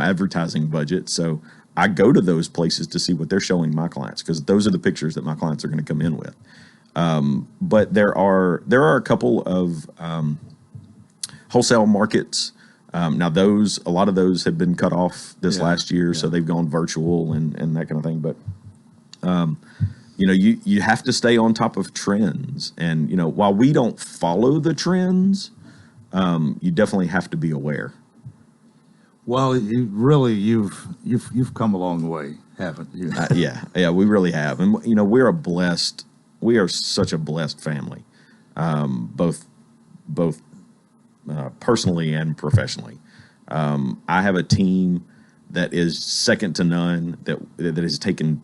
advertising budget, so I go to those places to see what they're showing my clients, because those are the pictures that my clients are going to come in with. But there are a couple of wholesale markets. Now a lot of those have been cut off this last year, so they've gone virtual and that kind of thing. But you have to stay on top of trends, and while we don't follow the trends, you definitely have to be aware. Well, you've come a long way, haven't you? Yeah, we really have, and we are such a blessed family, both personally and professionally. I have a team that is second to none, that has taken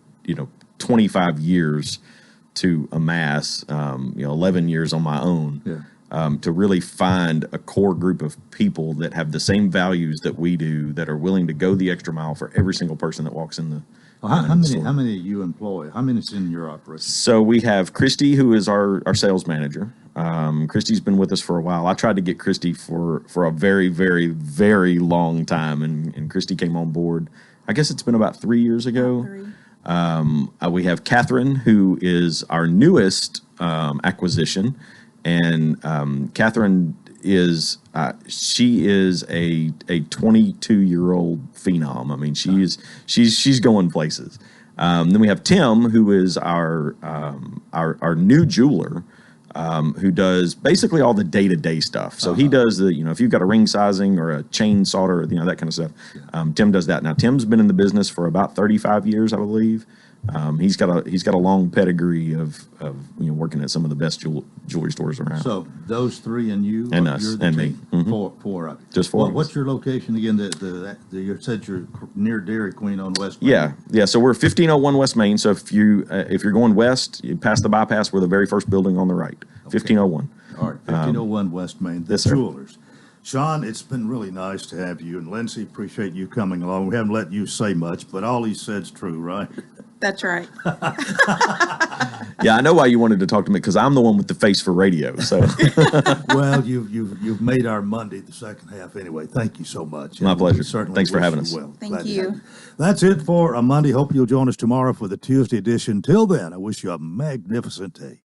25 years to amass, 11 years on my own. Yeah. To really find a core group of people that have the same values that we do, that are willing to go the extra mile for every single person that walks in the. How many you employ? How many is in your operation? So we have Christy, who is our sales manager. Christy's been with us for a while. I tried to get Christy for a very, very, very long time, and Christy came on board. I guess it's been about 3 years ago. We have Catherine, who is our newest acquisition. And Catherine is she is a 22-year-old phenom. I mean, she's going places. Then we have Tim, who is our new jeweler, who does basically all the day-to-day stuff. So he does the if you've got a ring sizing or a chain solder, that kind of stuff. Tim does that. Now Tim's been in the business for about 35 years, I believe. He's got a long pedigree of working at some of the best jewelry stores around. So those three and you and us and me, four of you. Just four. Well, what's your location again? You said you're near Dairy Queen on West Main. Yeah. So we're 1501 West Main. So if you're going west, you pass the bypass. We're the very first building on the right. 1501. All right, 1501 West Main. The Jewelers. Sean, it's been really nice to have you, and Lindsay, appreciate you coming along. We haven't let you say much, but all he said's true, right? That's right. Yeah, I know why you wanted to talk to me, because I'm the one with the face for radio. So, well, you've made our Monday the second half anyway. Thank you so much. My pleasure. Thanks for having us. Well. Thank you. That's it for a Monday. Hope you'll join us tomorrow for the Tuesday edition. Till then, I wish you a magnificent day.